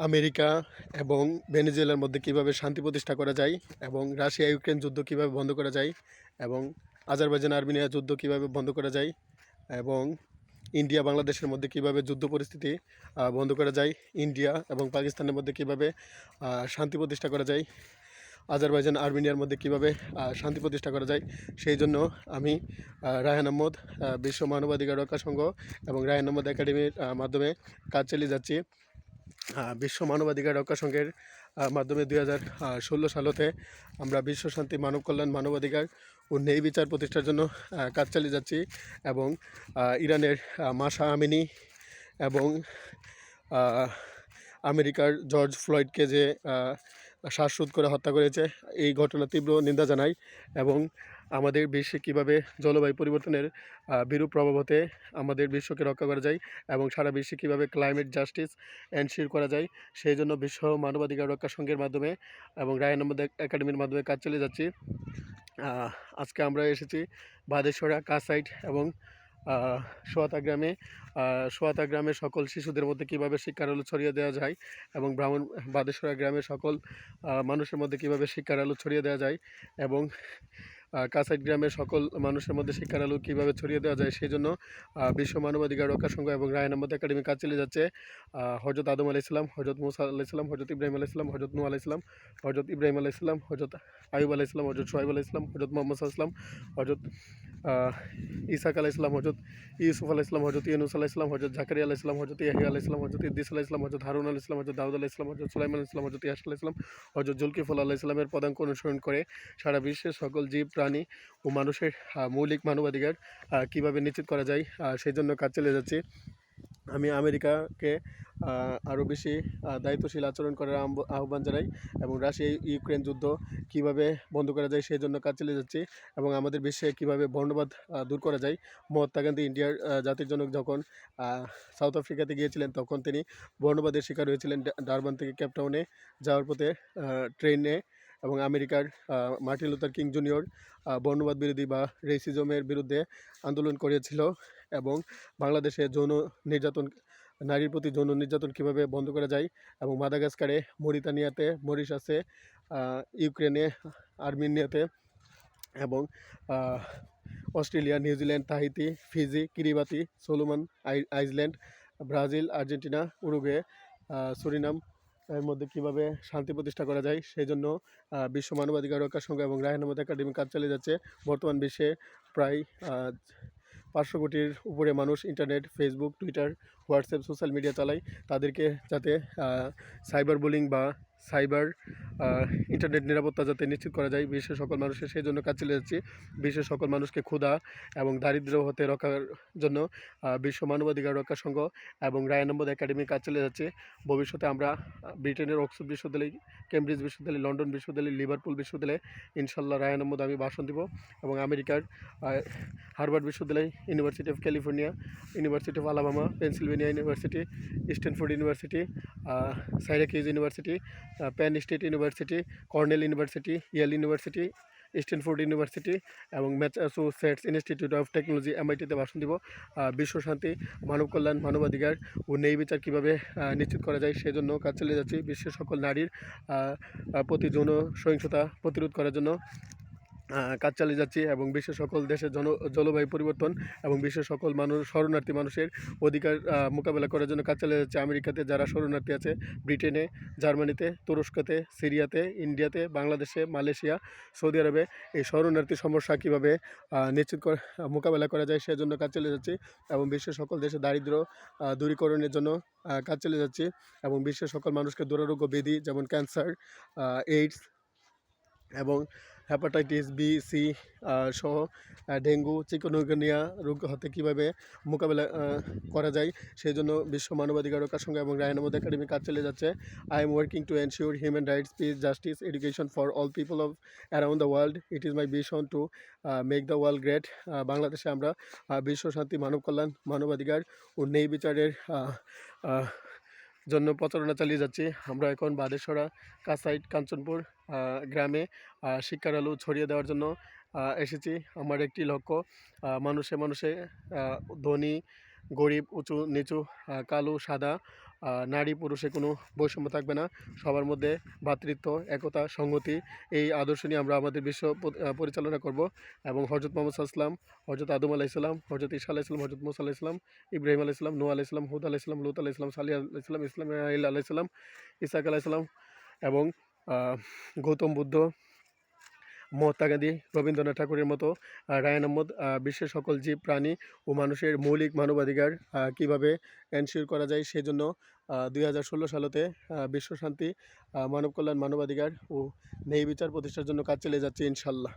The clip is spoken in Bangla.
আমেরিকা এবং ভেনেজুয়েলার মধ্যে কীভাবে শান্তি প্রতিষ্ঠা করা যায় এবং রাশিয়া ইউক্রেন যুদ্ধ কীভাবে বন্ধ করা যায় এবং আজারবাইজান আর্মেনিয়া যুদ্ধ কীভাবে বন্ধ করা যায় এবং ইন্ডিয়া বাংলাদেশের মধ্যে কীভাবে যুদ্ধ পরিস্থিতি বন্ধ করা যায়, ইন্ডিয়া এবং পাকিস্তানের মধ্যে কীভাবে শান্তি প্রতিষ্ঠা করা যায়, আজারবাইজান আর্মেনিয়ার মধ্যে কীভাবে শান্তি প্রতিষ্ঠা করা যায়, সেই জন্য আমি রায়হান আহমদ বিশ্ব মানবাধিকার রক্ষা সংঘ এবং রায়হান আহমদ একাডেমির মাধ্যমে কাজ চালিয়ে যাচ্ছি। বিশ্ব মানবাধিকার রক্ষা সংঘের মাধ্যমে 2016 সালতে আমরা বিশ্ব শান্তি, মানব কল্যাণ, মানবাধিকার ও ন্যায় বিচার প্রতিষ্ঠার জন্য কাজ চালিয়ে যাচ্ছি এবং ইরানের মাসা আমিনি এবং আমেরিকার জর্জ ফ্লয়েডকে যে শ্বাসরোধ করে হত্যা করেছে, এই ঘটনা তীব্র নিন্দা জানাই এবং আমাদের বিশ্বে কীভাবে জলবায়ু পরিবর্তনের বিরূপ প্রভাব হতে আমাদের বিশ্বকে রক্ষা করা যায় এবং সারা বিশ্বে কীভাবে ক্লাইমেট জাস্টিস এনশিওর করা যায়, সেই জন্য বিশ্ব মানবাধিকার রক্ষা সংঘের মাধ্যমে এবং রায়হান আহমদ একাডেমির মাধ্যমে কাজ চালিয়ে যাচ্ছি। আজকে আমরা এসেছি বাদেশ্বরা, কাসাইট এবং সোয়াতা গ্রামে সকল শিশুদের মধ্যে কীভাবে শিক্ষার আলো ছড়িয়ে দেওয়া যায় এবং বাদেশ্বরা গ্রামের সকল মানুষের মধ্যে কীভাবে শিক্ষার আলো ছড়িয়ে দেওয়া যায় এবং কাসাইট গ্রামের সকল মানুষের মধ্যে শিক্ষার আলো কীভাবে ছড়িয়ে দেওয়া যায়, সেই জন্য বিশ্ব মানবাধিকার রক্ষা সংঘ এবং রায়হান আহমদ একাডেমি কাজ চালিয়ে যাচ্ছে। হজরত আদম আলাইহিসসালাম, হজরত মুসা আলাইহিসসালাম, হজরত ইব্রাহিম আলাইহিসসালাম, হজরত নূহ আলাইহিসসালাম, হজরত ইব্রাহিম আলাইহিসসালাম, হজরত আইয়ুব আলাইহিসসালাম, হজরত শুআয়ব আলাইহিসসালাম, হজরত মুহাম্মদ সাল্লাল্লাহু আলাইহি ওয়াসাল্লাম, হজরত ইসাক আলাইহিসসালাম, হজরত ইউসুফ আলাইহিসসালাম, হজরত ইউনূস আলাইহিসসালাম, হজরত জাকারিয়া আলাইহিসসালাম, হজরত ইয়াহইয়া আলাইহিসসালাম, হজরত ইদ্রিস আলাইহিসসালাম, হজরত হারুন আলাইহিসসালাম, হজরত দাউদ আলাইহিসসালাম, হজরত সুলাইমান আলাইহিসসালাম, হজরত ইয়াহইয়া আলাইহিসসালাম, হজরত জুলকিফল আলাইহিসসালামের পদাঙ্ক অনুসরণ করে সারা বিশ্বের সকল জীব, প্রাণী ও মানুষের মৌলিক মানবাধিকার কীভাবে নিশ্চিত করা যায়, সেই জন্য কাজ চালিয়ে যাচ্ছি। আমি আমেরিকাকে আরও বেশি দায়িত্বশীল আচরণ করার আহ্বান জানাই এবং রাশিয়া ইউক্রেন যুদ্ধ কীভাবে বন্ধ করা যায় সেই জন্য কাজ চালিয়ে যাচ্ছি এবং আমাদের বিশ্বে কীভাবে বর্ণবাদ দূর করা যায়। মহাত্মা গান্ধী ইন্ডিয়ার জাতির জনক যখন সাউথ আফ্রিকাতে গিয়েছিলেন তখন তিনি বর্ণবাদের শিকার হয়েছিলেন। ডারবান থেকে কেপটাউনে যাওয়ার পথে ট্রেনে এবং আমেরিকার মার্টিন লুথার কিং জুনিয়র বর্ণবাদ বিরোধী বা রেসিজমের বিরুদ্ধে আন্দোলন করেছিল এবং বাংলাদেশে নারীর প্রতি যৌন নির্যাতন কীভাবে বন্ধ করা যায় এবং মাদাগাস্কারে, মরিতানিয়াতে, মরিশাসে, ইউক্রেনে, আর্মেনিয়াতে এবং Australia, New Zealand, Tahiti, Fiji, Kiribati, Solomon island, Brazil, Argentina, Uruguay, Surinam এর মধ্যে কীভাবে শান্তি প্রতিষ্ঠা করা যায় সেই জন্য বিশ্ব মানবাধিকার রক্ষা সংঘ এবং রায়হান আহমদ একাডেমি কাজ চালিয়ে যাচ্ছে। বর্তমান বিশ্বে প্রায় 500 কোটির উপরে মানুষ internet, Facebook, Twitter, WhatsApp social media চালায়। তাদেরকে যাতে সাইবার বুলিং বা সাইবার ইন্টারনেট নিরাপত্তা যাতে নিশ্চিত করা যায় বিশ্বের সকল মানুষের, সেই জন্য কাজ চালিয়ে যাচ্ছি। বিশ্বের সকল মানুষকে ক্ষুধা এবং দারিদ্র হতে রক্ষার জন্য বিশ্ব মানবাধিকার রক্ষা সংঘ এবং রায়হান আহমদ একাডেমি কাজ চালিয়ে যাচ্ছে। ভবিষ্যতে আমরা ব্রিটেনের অক্সফোর্ড বিশ্ববিদ্যালয়, কেমব্রিজ বিশ্ববিদ্যালয়, লন্ডন বিশ্ববিদ্যালয়, লিভারপুল বিশ্ববিদ্যালয়ে ইনশাল্লাহ রায়হান আহমদ আমি ভাষণ দিব এবং আমেরিকার হার্ভার্ড বিশ্ববিদ্যালয়, University of California, University of Alabama, Pennsylvania University, Stanford University, Syracuse University, Penn State University, Cornell University, Yale University, Stanford University এবং ম্যাসাচুসেটস ইনস্টিটিউট অফ টেকনোলজি MIT-তে ভাষণ দিব। বিশ্ব শান্তি, মানব কল্যাণ, মানবাধিকার ও ন্যায় বিচার কীভাবে নিশ্চিত করা যায় সেই জন্য কাজ চালিয়ে যাচ্ছি। বিশ্বের সকল নারীর প্রতি যৌন সহিংসতা প্রতিরোধ করার জন্য কাজ চালিয়ে যাচ্ছি এবং বিশ্বের সকল দেশের জলবায়ু পরিবর্তন এবং বিশ্বের সকল শরণার্থী মানুষের অধিকার মোকাবেলা করার জন্য কাজ চালিয়ে যাচ্ছে। আমেরিকাতে যারা শরণার্থী আছে, ব্রিটেনে, জার্মানিতে, তুরস্কতে, সিরিয়াতে, ইন্ডিয়াতে, বাংলাদেশে, মালয়েশিয়া, সৌদি আরবে এই শরণার্থী সমস্যা কীভাবে নিশ্চিত মোকাবেলা করা যায় সেজন্য কাজ চালিয়ে যাচ্ছি এবং বিশ্বের সকল দেশে দারিদ্র দূরীকরণের জন্য কাজ চালিয়ে যাচ্ছি এবং বিশ্বের সকল মানুষকে দুরারোগ্য ব্যাধি যেমন ক্যান্সার, এইডস এবং হেপাটাইটিস B, C সহ ডেঙ্গু, চিকুনগুনিয়া রোগ হতে কীভাবে মোকাবেলা করা যায় সেই জন্য বিশ্ব মানবাধিকার রক্ষা সংঘ এবং রায়হান আহমদ একাডেমি কাজ চালিয়ে যাচ্ছে। I am working to ensure human rights, piece, justice, education for all people of around the world. It is my vision to make the world great. বাংলাদেশে আমরা বিশ্ব শান্তি, মানব কল্যাণ, মানবাধিকার ও ন্যায় বিচারের জন্য প্রচারণা চালিয়ে যাচ্ছি। আমরা এখন বাদেশ্বরা, কাসাইট, কাঞ্চনপুর গ্রামে শিক্ষার আলো ছড়িয়ে দেওয়ার জন্য এসেছি। আমার একটি লক্ষ্য মানুষে মানুষে ধনী, গরিব, উঁচু নিচু, কালো, সাদা নারী পুরুষে কোনো বৈষম্য থাকবে না, সবার মধ্যে ভ্রাতৃত্ব, একতা, সংহতি, এই আদর্শ নিয়ে আমরা আমাদের বিশ্ব পরিচালনা করব। এবং হজরত মোহাম্মদ সাল্লাল্লাহু আলাইহি ওয়াসাল্লাম, হজরত আদম আলাইহিসসালাম, হজরত ঈসা আলাইহিসসালাম, হজরত মুসা আলাইহিসসালাম, ইব্রাহিম আলাইহিসসালাম, নূহ আলাইহিসসালাম, হুদ আলাইহিসসালাম, লূত আলাইহিসসালাম, সালিহ আলাইহিসসালাম, ইসমাঈল আলাইহিসসালাম, ইসহাক আলাইহিসসালাম এবং গৌতম বুদ্ধ, মহাত্মা গান্ধী, রবীন্দ্রনাথ ঠাকুরের মতো, রায়ান আহমদ, বিশ্বের সকল জীব প্রাণী ও মানুষের মৌলিক মানবাধিকার কীভাবে এনশিওর করা যায় সেজন্য 2016 সালেতে বিশ্ব শান্তি, মানব কল্যাণ, মানবাধিকার ও ন্যায় বিচার প্রতিষ্ঠার জন্য কাজ চালিয়ে যাচ্ছে ইনশাল্লাহ।